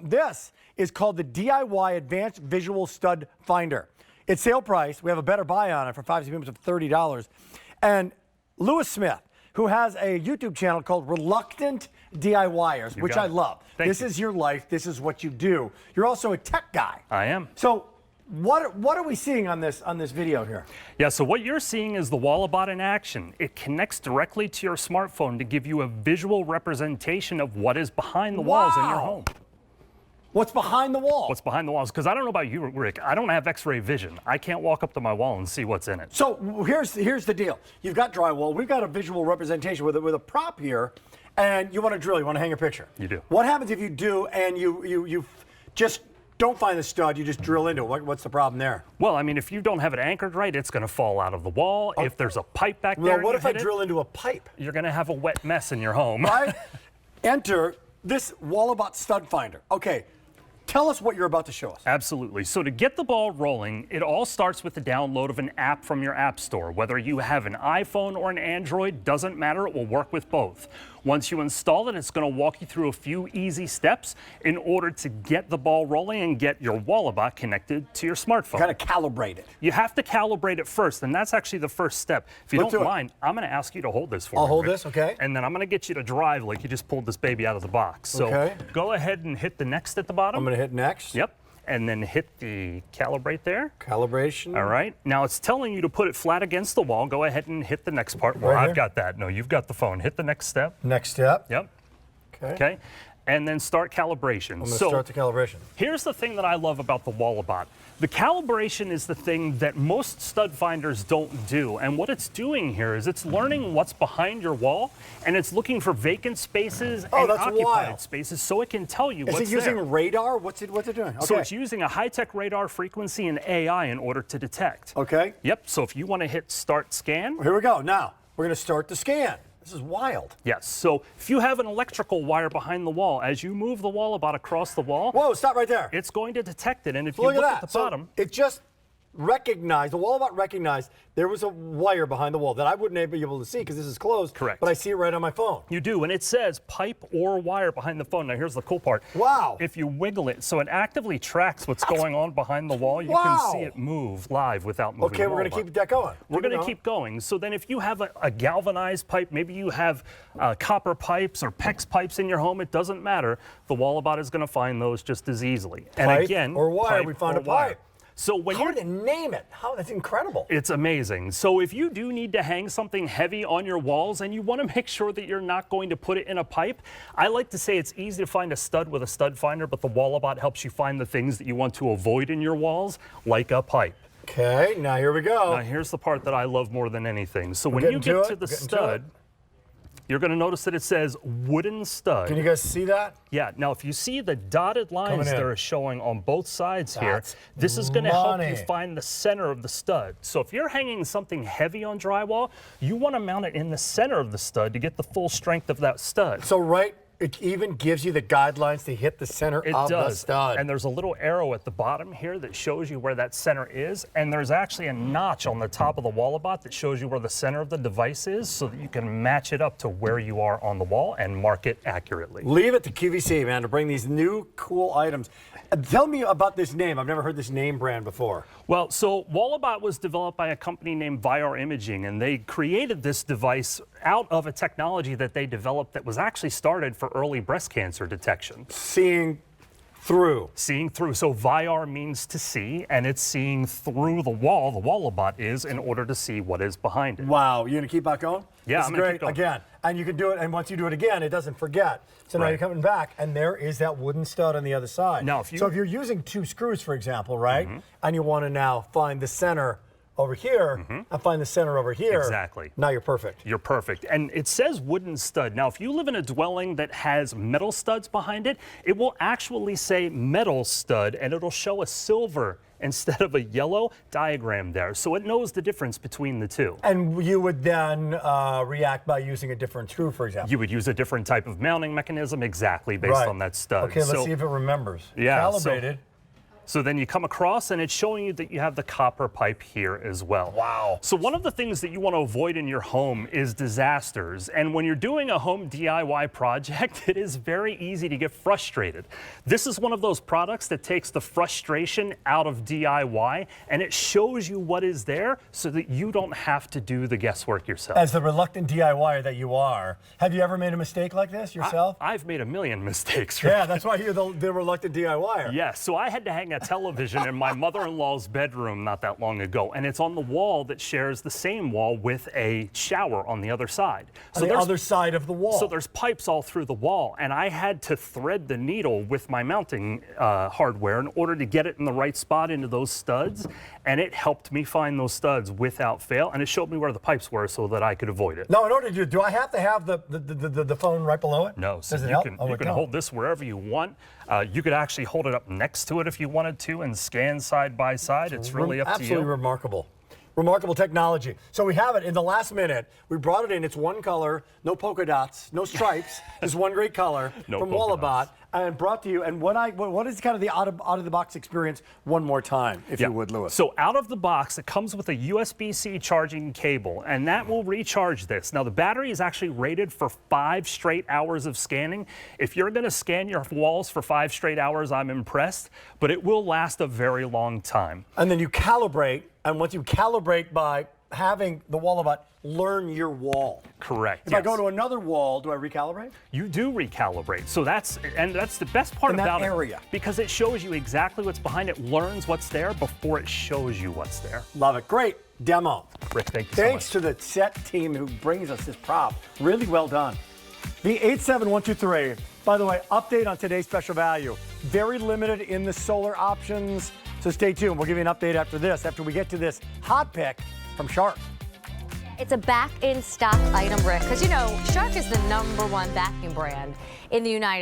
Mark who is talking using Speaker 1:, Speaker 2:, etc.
Speaker 1: This is called the DIY Advanced Visual Stud Finder. It's sale price. We have a better buy on it for 5 payments of $30. And Lewis Smith, who has a YouTube channel called Reluctant DIYers, which I love. This is your life. This is what you do. You're also a tech guy.
Speaker 2: I am.
Speaker 1: So what are we seeing on this video here?
Speaker 2: Yeah, so what you're seeing is the Walabot in action. It connects directly to your smartphone to give you a visual representation of what is behind the walls in your home.
Speaker 1: What's behind the wall?
Speaker 2: What's behind the walls? Because I don't know about you, Rick. I don't have X-ray vision. I can't walk up to my wall and see what's in it.
Speaker 1: So here's the deal. You've got drywall. We've got a visual representation with a prop here, and you want to drill. You want to hang a picture.
Speaker 2: You do.
Speaker 1: What happens if you do and you just don't find the stud, you just drill into it? What's the problem there?
Speaker 2: Well, I mean, if you don't have it anchored right, it's going to fall out of the wall. If there's a pipe back there,
Speaker 1: well, what if I drill into a pipe?
Speaker 2: You're going to have a wet mess in your home.
Speaker 1: Right? Enter this Walabot stud finder. Okay. Tell us what you're about to show us.
Speaker 2: Absolutely. So to get the ball rolling, it all starts with the download of an app from your app store. Whether you have an iPhone or an Android, doesn't matter, it will work with both. Once you install it, it's going to walk you through a few easy steps in order to get the ball rolling and get your Walabot connected to your smartphone.
Speaker 1: Kind of calibrate it.
Speaker 2: You have to calibrate it first, and that's actually the first step. If you don't mind, I'm going to ask you to hold this for me.
Speaker 1: I'll hold
Speaker 2: Rick.
Speaker 1: this, okay.
Speaker 2: And then I'm going to get you to drive like you just pulled this baby out of the box. So go ahead and hit the next at the bottom.
Speaker 1: I'm going to hit next.
Speaker 2: Yep. And then hit the calibrate there.
Speaker 1: Calibration.
Speaker 2: All right. Now it's telling you to put it flat against the wall. Go ahead and hit the next part. Well, I've got that. No, you've got the phone. Hit the next step.
Speaker 1: Next step.
Speaker 2: Yep. Okay. And then start calibration.
Speaker 1: I'm going to start the calibration.
Speaker 2: Here's the thing that I love about the Walabot. The calibration is the thing that most stud finders don't do. And what it's doing here is it's learning what's behind your wall, and it's looking for vacant spaces and occupied spaces so it can tell you what's there.
Speaker 1: Is it using radar? What's it doing? Okay.
Speaker 2: So it's using a high-tech radar frequency and AI in order to detect.
Speaker 1: Okay.
Speaker 2: Yep. So if you want to hit start scan.
Speaker 1: Here we go. Now, we're going to start the scan. This is wild.
Speaker 2: Yes. So if you have an electrical wire behind the wall, as you move the Walabot across the wall.
Speaker 1: Whoa, stop right there.
Speaker 2: It's going to detect it. And if you look at the bottom.
Speaker 1: It just recognized, the Walabot recognized there was a wire behind the wall that I wouldn't be able to see because this is closed.
Speaker 2: Correct.
Speaker 1: But I see it right on my phone.
Speaker 2: You do, and it says pipe or wire behind the phone. Now here's the cool part.
Speaker 1: Wow.
Speaker 2: If you wiggle it, so it actively tracks what's going on behind the wall. You can see it move live without moving.
Speaker 1: Okay, we're going to keep that going.
Speaker 2: We're going to keep going. So then if you have a galvanized pipe, maybe you have copper pipes or PEX pipes in your home, it doesn't matter. The Walabot is going to find those just as easily.
Speaker 1: Pipe
Speaker 2: and again,
Speaker 1: or wire, we found a pipe.
Speaker 2: So when
Speaker 1: Hard to name it. That's incredible.
Speaker 2: It's amazing. So if you do need to hang something heavy on your walls and you want to make sure that you're not going to put it in a pipe, I like to say it's easy to find a stud with a stud finder, but the Walabot helps you find the things that you want to avoid in your walls, like a pipe.
Speaker 1: Okay, now here we go.
Speaker 2: Now here's the part that I love more than anything. So when you get to the stud, you're going to notice that it says wooden stud.
Speaker 1: Can you guys see that?
Speaker 2: Yeah. Now, if you see the dotted lines that are showing on both sides here, this is going to help you find the center of the stud. So if you're hanging something heavy on drywall, you want to mount it in the center of the stud to get the full strength of that stud.
Speaker 1: So it even gives you the guidelines to hit the center of the stud.
Speaker 2: And there's a little arrow at the bottom here that shows you where that center is. And there's actually a notch on the top of the Walabot that shows you where the center of the device is so that you can match it up to where you are on the wall and mark it accurately.
Speaker 1: Leave it to QVC, man, to bring these new cool items. Tell me about this name. I've never heard this name brand before.
Speaker 2: Well, so Walabot was developed by a company named VR Imaging, and they created this device out of a technology that they developed that was actually started for early breast cancer detection.
Speaker 1: Seeing through.
Speaker 2: Seeing through. So VR means to see, and it's seeing through the wall, the Walabot is, in order to see what is behind it.
Speaker 1: Wow. You going to keep on going?
Speaker 2: Yeah, I'm going to keep going.
Speaker 1: Again. And you can do it, and once you do it again, it doesn't forget. So now you're coming back, and there is that wooden stud on the other side.
Speaker 2: Now,
Speaker 1: so if you're using 2 screws, for example, right, and you want to now find the center over here and find the center over here.
Speaker 2: Exactly.
Speaker 1: Now you're perfect.
Speaker 2: You're perfect. And it says wooden stud. Now, if you live in a dwelling that has metal studs behind it, it will actually say metal stud, and it'll show a silver instead of a yellow diagram there. So it knows the difference between the two.
Speaker 1: And you would then react by using a different screw, for example.
Speaker 2: You would use a different type of mounting mechanism exactly based on that stud.
Speaker 1: Okay, let's see if it remembers.
Speaker 2: Yeah.
Speaker 1: Calibrated.
Speaker 2: So then you come across and it's showing you that you have the copper pipe here as well.
Speaker 1: Wow.
Speaker 2: So one of the things that you want to avoid in your home is disasters. And when you're doing a home DIY project, it is very easy to get frustrated. This is one of those products that takes the frustration out of DIY, and it shows you what is there so that you don't have to do the guesswork yourself.
Speaker 1: As the reluctant DIYer that you are, have you ever made a mistake like this yourself?
Speaker 2: I've made a million mistakes.
Speaker 1: Yeah, that's why you're the reluctant DIYer.
Speaker 2: Yes, so I had to hang a television in my mother-in-law's bedroom not that long ago, and it's on the wall that shares the same wall with a shower on the other side.
Speaker 1: So the other side of the wall.
Speaker 2: So there's pipes all through the wall, and I had to thread the needle with my mounting hardware in order to get it in the right spot into those studs, and it helped me find those studs without fail, and it showed me where the pipes were so that I could avoid it.
Speaker 1: Now, in order to do I have to have the phone right below it?
Speaker 2: No, so
Speaker 1: Does it
Speaker 2: you
Speaker 1: help?
Speaker 2: can,
Speaker 1: Oh,
Speaker 2: you
Speaker 1: it
Speaker 2: can
Speaker 1: don't.
Speaker 2: hold this wherever you want. You could actually hold it up next to it if you wanted to and scan side by side. It's really up to you.
Speaker 1: Absolutely remarkable. Remarkable technology. So we have it in the last minute. We brought it in. It's one color, no polka dots, no stripes. It's one great color
Speaker 2: No
Speaker 1: from
Speaker 2: polka
Speaker 1: Walabot,
Speaker 2: dots.
Speaker 1: and brought to you. And what is kind of the out of the box experience one more time, if you would, Lewis?
Speaker 2: So out of the box, it comes with a USB-C charging cable, and that will recharge this. Now the battery is actually rated for 5 straight hours of scanning. If you're going to scan your walls for 5 straight hours, I'm impressed, but it will last a very long time.
Speaker 1: And then you calibrate, and once you calibrate by having the Walabot learn your wall.
Speaker 2: Correct.
Speaker 1: If I go to another wall, do I recalibrate?
Speaker 2: You do recalibrate. So that's the best part
Speaker 1: In that
Speaker 2: about
Speaker 1: area.
Speaker 2: it, because it shows you exactly what's behind it, learns what's there before it shows you what's there.
Speaker 1: Love it. Great demo.
Speaker 2: Rick, thank you
Speaker 1: Thanks
Speaker 2: so much.
Speaker 1: to the set team who brings us this prop. Really well done. The 87123. By the way, update on today's special value. Very limited in the solar options. So stay tuned. We'll give you an update after this, after we get to this hot pick from Shark.
Speaker 3: It's a back in stock item, Rick, because you know, Shark is the #1 vacuum brand in the United